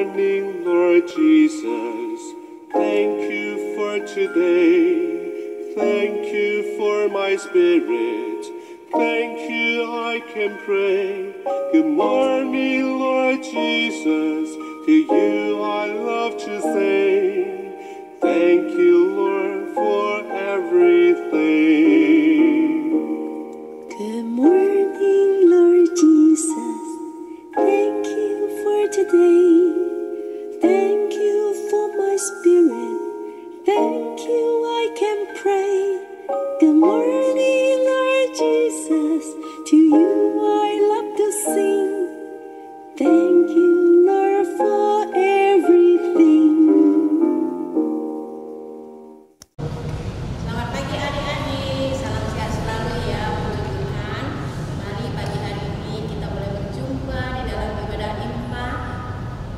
morning, Lord Jesus. Thank you for today. Thank you for my spirit. Thank you, I can pray. Good morning, Lord Jesus. To you I love to say, thank you, Lord, for everything. Good morning, Lord Jesus. Thank you for today. Thank you for my spirit. Thank you, I can pray. Good morning, Lord Jesus. To you I love to sing. Thank you, Lord, for everything. Selamat pagi adik-adik, salam sehat selalu ya puji Tuhan. Mari pagi hari ini kita boleh berjumpa di dalam ibadah IMPA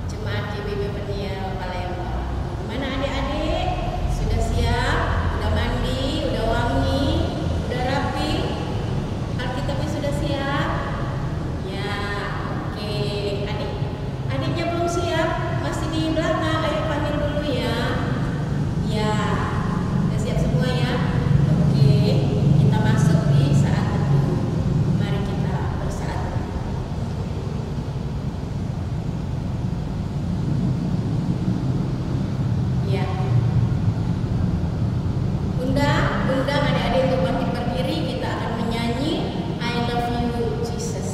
Jemaat GBB Peniel Palembang. Gimana adik-adik? Sudah siap? Udah mandi? Udah wangi? Udah rapi? Alkitabnya sudah siap? Ya, oke. Adiknya belum siap? Masih di belakang, ayo panggil dulu ya. Ya. Udah siap semua ya? Oke, kita masuk di saat teduh. Mari kita bersaat teduh. Ya. Undang adik-adik untuk bangkit berdiri. Kita akan menyanyi I Love You Jesus.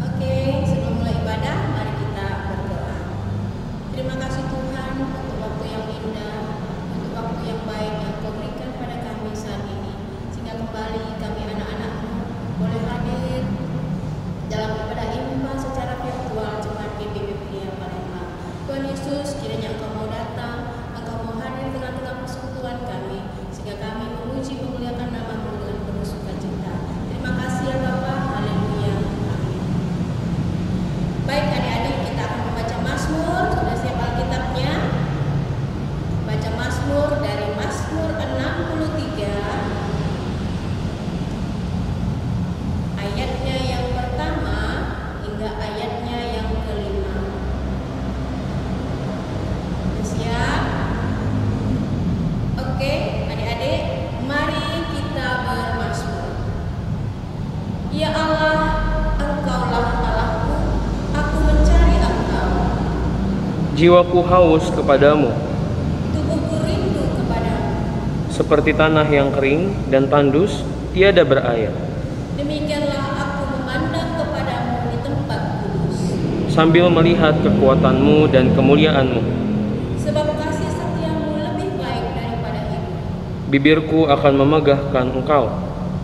Oke, sebelum mulai ibadah, mari kita berdoa. Terima kasih Tuhan untuk waktu yang indah, untuk waktu yang baik yang Kau berikan pada kami saat ini, sehingga kembali kami anak-anak-Mu boleh hadir dalam ibadah IMPA secara virtual Jemaat GBB Peniel Palembang. Tuhan Yesus, kiranya Engkau mau datang, Engkau mau hadir di tengah-tengah persekutuan kami, sehingga kami memuji memuliakan nama-Mu dengan penuh sukacita. Terima kasih ya Bapa. Haleluya. Amin. Baik adik-adik, kita akan membaca Mazmur. Sudah siap Alkitabnya? Baca Mazmur dari Mazmur 63 ayatnya yang pertama hingga ayatnya yang kelima. Sudah siap? Oke adik-adik, mari kita bermazmur. Ya Allah, Engkaulah Allahku, aku mencari Engkau. Jiwaku haus kepadamu, Tubuhku rindu kepadamu. seperti tanah yang kering dan tandus, tiada berair. Demikianlah aku memandang kepadamu di tempat kudus. Sambil melihat kekuatanmu dan kemuliaanmu, Sebab kasih setiamu lebih baik daripada hidup. bibirku akan memegahkan Engkau.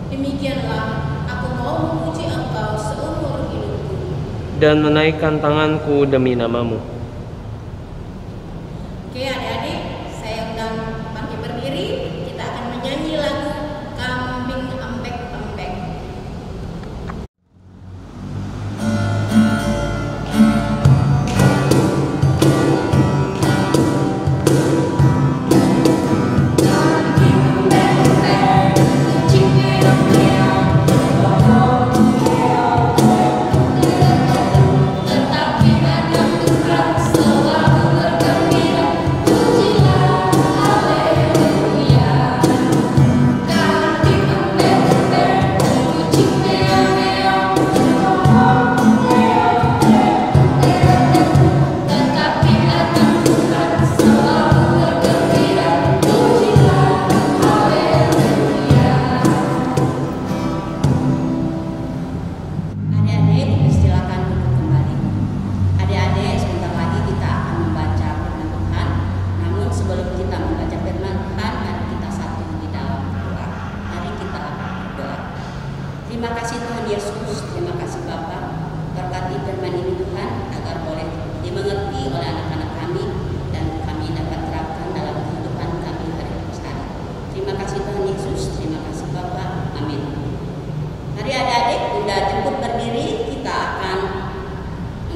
Demikianlah aku mau memuji Engkau seumur hidupku. Dan menaikkan tanganku demi namamu. Oke adik-adik, saya undang bangkit berdiri. Kita akan menyanyi lagu Kambing Empek-Empek. Tetapi ada Tuhan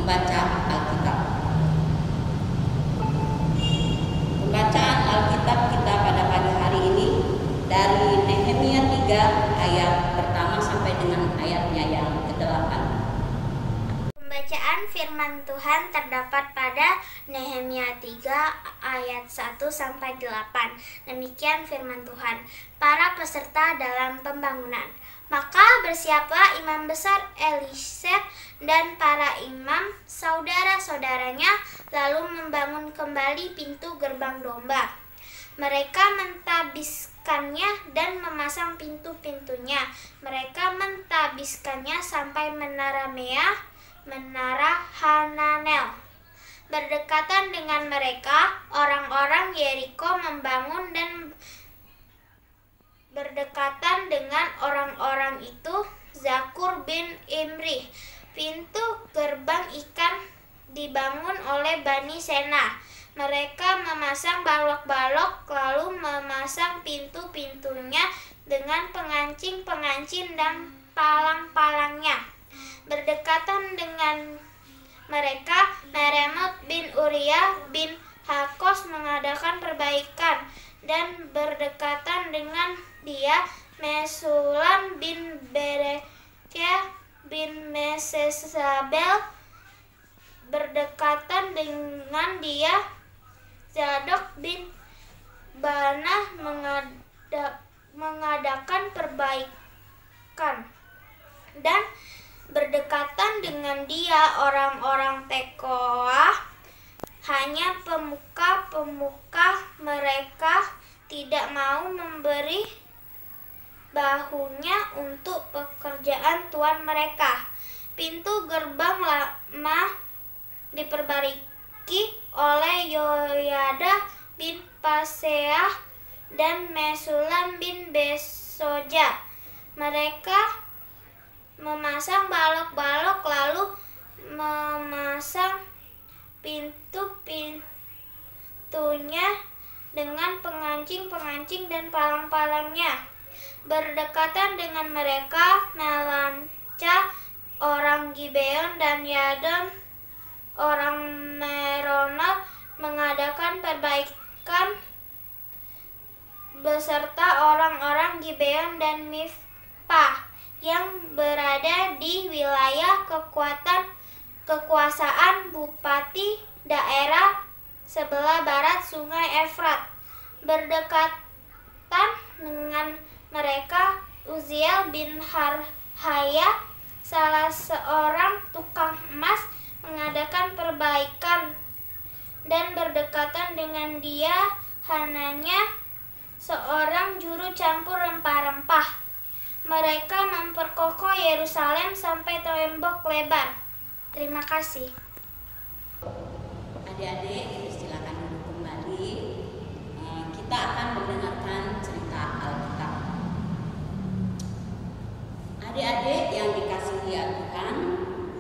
membaca Alkitab. Pembacaan Alkitab kita pada pagi hari ini dari Nehemia 3 ayat pertama sampai dengan ayatnya yang ke-8. Pembacaan firman Tuhan terdapat pada Nehemia 3 ayat 1 sampai 8. Demikian firman Tuhan. Para peserta dalam pembangunan. Maka bersiaplah imam besar Elisef dan para imam saudara-saudaranya lalu membangun kembali pintu gerbang domba. Mereka mentabiskannya dan memasang pintu-pintunya. Mereka mentabiskannya sampai menara Mea, menara Hananel. Berdekatan dengan mereka, orang-orang Yeriko membangun dan berdekatan dengan orang-orang itu Zakur bin Imri. Pintu gerbang ikan dibangun oleh Bani Sena. Mereka memasang balok-balok lalu memasang pintu-pintunya dengan pengancing-pengancing dan palang-palangnya. Berdekatan dengan mereka, Meremot bin Uriah bin Hakos mengadakan perbaikan, dan berdekatan dengan dia Mesulam bin Berekia bin Mesesabel. Berdekatan dengan dia Zadok bin Bana mengadakan perbaikan, dan berdekatan dengan dia orang-orang Tekoa. Hanya pemuka-pemuka mereka tidak mau memberi bahunya untuk pekerjaan tuan mereka. Pintu gerbang lama diperbaiki oleh Yoyada bin Paseah dan Mesulam bin Besoja. Mereka memasang balok-balok lalu memasang pintu-pintunya dengan pengancing-pengancing dan palang-palangnya. Berdekatan dengan mereka Melanca orang Gibeon dan Yadon orang Meronot mengadakan perbaikan beserta orang-orang Gibeon dan Mifpah yang berada di wilayah kekuasaan bupati daerah sebelah barat sungai Efrat. Berdekatan dengan mereka Uziel bin Harhaya, salah seorang tukang emas, mengadakan perbaikan, dan berdekatan dengan dia Hananya, seorang juru campur rempah-rempah. Mereka memperkokoh Yerusalem sampai tembok lebar. Terima kasih. Adik-adik, silakan duduk kembali. Kita akan mendengarkan cerita Alkitab. Adik-adik yang dikasihi Tuhan,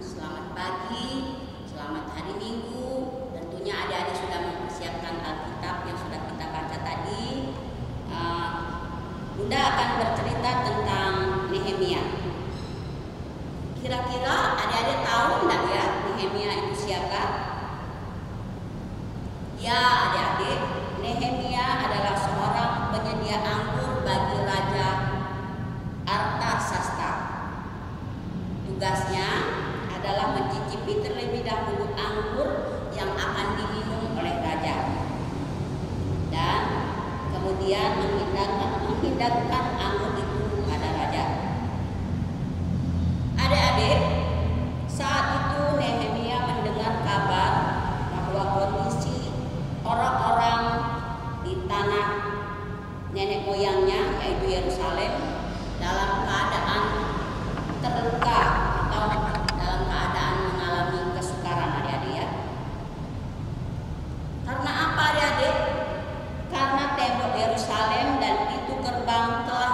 selamat pagi, selamat hari Minggu. Tentunya adik-adik sudah mempersiapkan Alkitab yang sudah kita baca tadi. Bunda akan bercerita tentang Nehemia. Kira-kira adik-adik tahu enggak ya Nehemia itu siapa? Ya adik-adik, Nehemia adalah seorang penyedia anggur bagi Raja Artasasta. Tugasnya adalah mencicipi terlebih dahulu anggur yang akan diminum oleh raja, dan kemudian menghidangkan anggur itu pada raja. Adik-adik, saat itu Nehemia mendengar kabar bahwa kondisi orang-orang di tanah nenek moyangnya, yaitu Yerusalem, dalam keadaan terluka atau dalam keadaan mengalami kesukaran, adik-adik ya. Karena apa adik-adik? Karena tembok Yerusalem dan pintu gerbang telah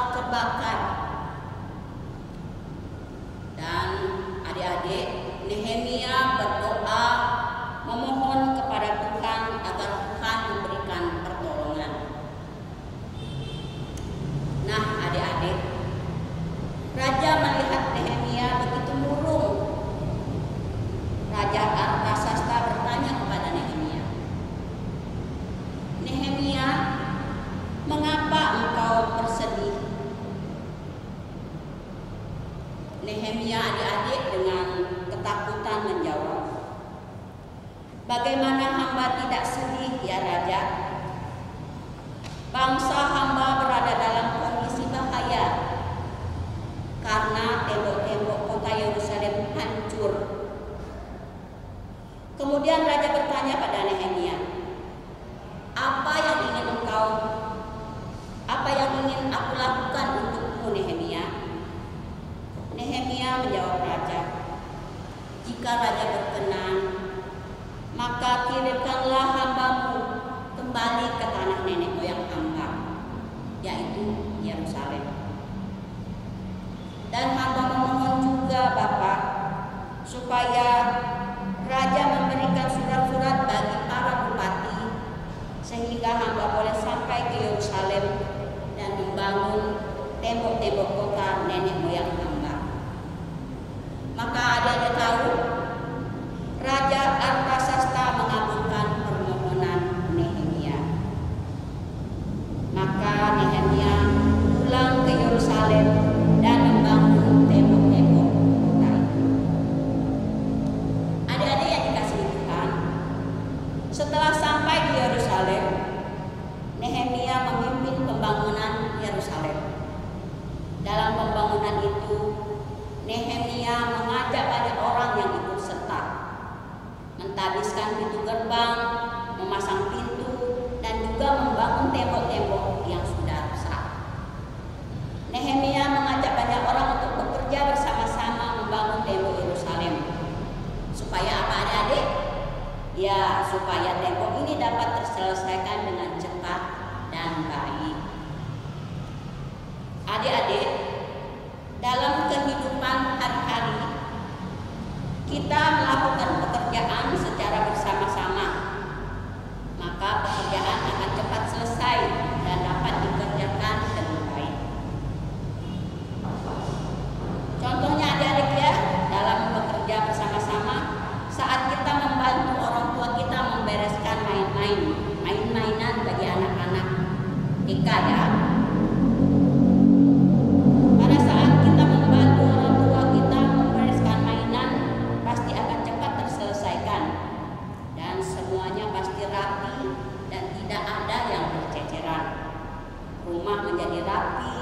Bagaimana hamba tidak sedih ya Raja? Bangsa hamba berada dalam kondisi bahaya karena tembok-tembok kota Yerusalem hancur. Kemudian Raja bertanya pada Nehemia, apa yang ingin aku lakukan untukmu Nehemia? Nehemia menjawab Raja, jika Raja berkenan, maka kirimkanlah hambamu kembali ke tanah nenek moyang hamba, yaitu Yerusalem. Dan hamba memohon juga Bapak, supaya Raja memberikan surat-surat bagi para bupati, sehingga hamba boleh sampai ke Yerusalem dan membangun tembok-tembok kota nenek moyang hamba. Maka ada tahu, Raja Artasasta mengabulkan permohonan Nehemia. Maka Nehemia pulang ke Yerusalem dan membangun tembok-tembok kota itu. Adik-adik yang dikasihi Tuhan, setelah sampai di Yerusalem, Nehemia memimpin pembangunan Yerusalem. Dalam pembangunan itu, Nehemia mengajak banyak orang yang ikut serta, mentabiskan pintu gerbang, memasang pintu, dan juga membangun tembok-tembok yang sudah rusak. Nehemia mengajak banyak orang untuk bekerja bersama-sama membangun tembok Yerusalem. Supaya apa adik-adik? Ya, supaya tembok ini dapat terselesaikan dengan cepat dan baik. Adik-adik, dalam kehidupan hari-hari, kita melakukan pekerjaan secara bersama-sama, maka pekerjaan akan cepat selesai dan dapat dikerjakan dengan baik. Contohnya adik-adik ya, dalam bekerja bersama-sama, saat kita membantu orang tua kita membereskan mainan bagi anak-anak TK ya. Pada saat kita membantu orang tua kita membereskan mainan, pasti akan cepat terselesaikan dan semuanya pasti rapi dan tidak ada yang berceceran. Rumah menjadi rapi,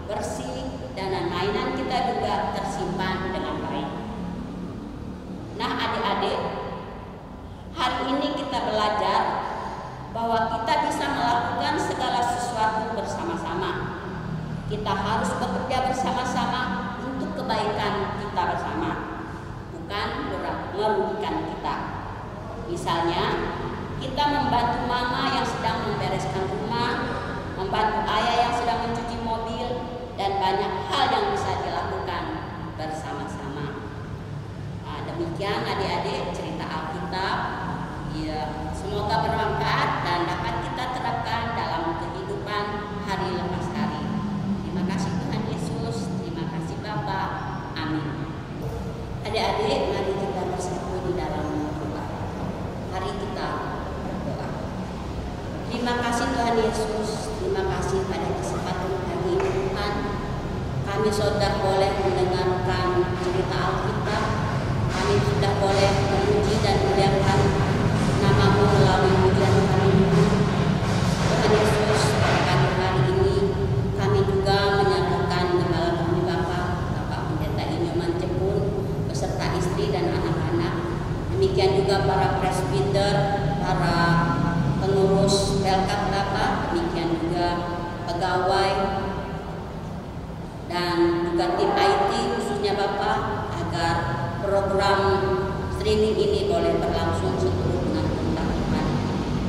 bersih, dan mainan kita juga tersimpan dengan baik. Nah adik-adik, hari ini kita belajar bahwa kita bisa melakukan segala sesuatu bersama-sama. Kita harus bekerja bersama-sama untuk kebaikan kita bersama, bukan merugikan kita. Misalnya, kita membantu mama yang sedang membereskan rumah, membantu ayah yang sedang mencuci mobil, dan banyak hal yang bisa dilakukan bersama-sama. Nah, demikian adik-adik cerita Alkitab. Ya, semoga bermanfaat dan dapat kita terapkan dalam kehidupan hari lepas hari. Terima kasih Tuhan Yesus, terima kasih Bapa. Amin. Adik-adik, mari kita bersatu di dalam doa. Mari kita berdoa. Terima kasih Tuhan Yesus, terima kasih pada kesempatan hari ini Tuhan. Kami sudah boleh mendengarkan cerita Alkitab. Kami sudah boleh memuji dan memuliakan nama-Mu melalui pujian kami ini. Tuhan Yesus, pada hari ini kami juga menyerahkan gembala kami Bapak Pendeta Inyoman Jepun beserta istri dan anak-anak. Demikian juga para presbiter, para pengurus Pelkat Bapak, demikian juga pegawai dan juga tim IT khususnya Bapak, agar program streaming ini boleh berlangsung seturut dengan kehendak Tuhan.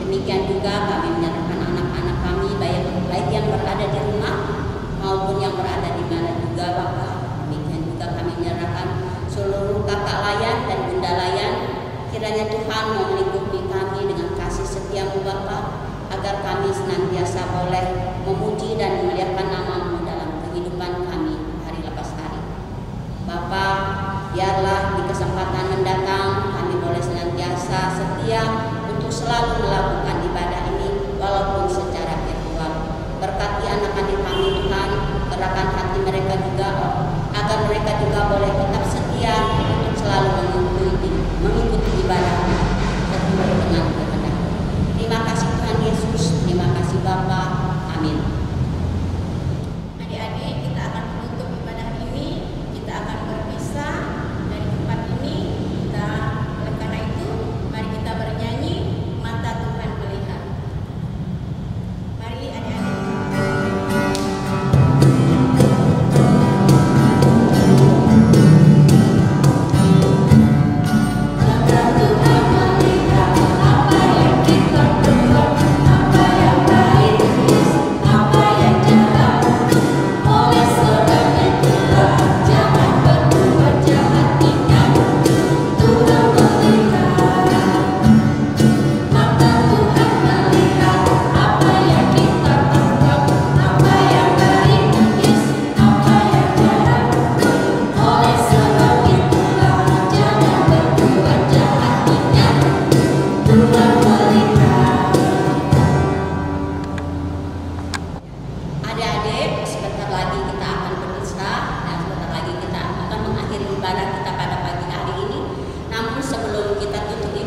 Demikian juga kami menyerahkan anak-anak kami baik yang berada di rumah maupun yang berada di mana juga Bapak. Demikian juga kami menyerahkan seluruh kakak layan dan bunda layan. Kiranya Tuhan melingkupi kami dengan kasih setia-Mu Bapak, agar kami senantiasa boleh memuji dan memuliakan nama-Mu dalam kehidupan kami hari lepas hari. Bapak, biarlah di kesempatan mendatang kami boleh senantiasa setia untuk selalu melakukan ibadah ini walaupun secara virtual. Berkati anak-anak kami Tuhan, gerakan hati mereka juga agar mereka juga boleh tetap setia untuk selalu mengikuti ibadah.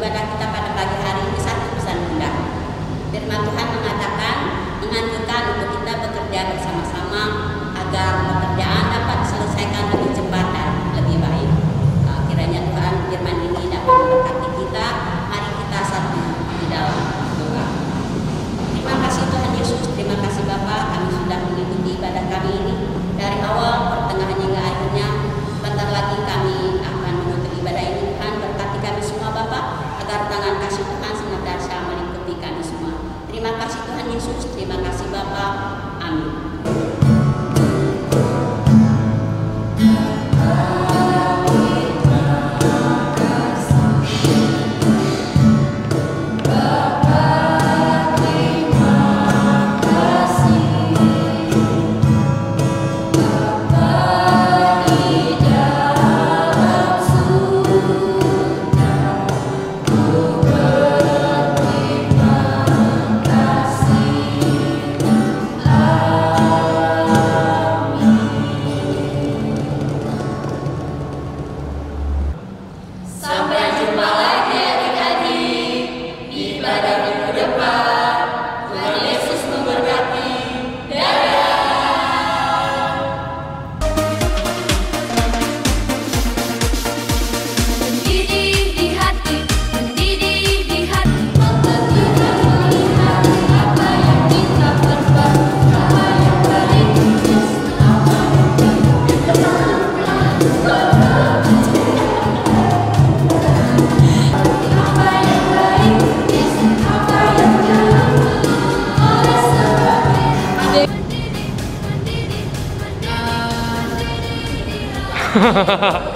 ibadah kita pada pagi hari ini satu pesan bunda. Firman Tuhan mengatakan, menganjurkan untuk kita bekerja bersama-sama agar pekerjaan dapat diselesaikan lebih cepat dan lebih baik. Kiranya Tuhan firman ini dapat memberkati kita. Mari kita satu di dalam doa. Terima kasih Tuhan Yesus, terima kasih Bapa, kami sudah mengikuti ibadah kami ini dari awal, pertengahan hingga akhirnya. Bentar lagi kami akan menutup ibadah ini. Tuhan berkati kami semua Bapa, agar tangan kasih Tuhan senantiasa meliputi kami semua. Terima kasih Tuhan Yesus, terima kasih Bapa. Amin. Hahaha.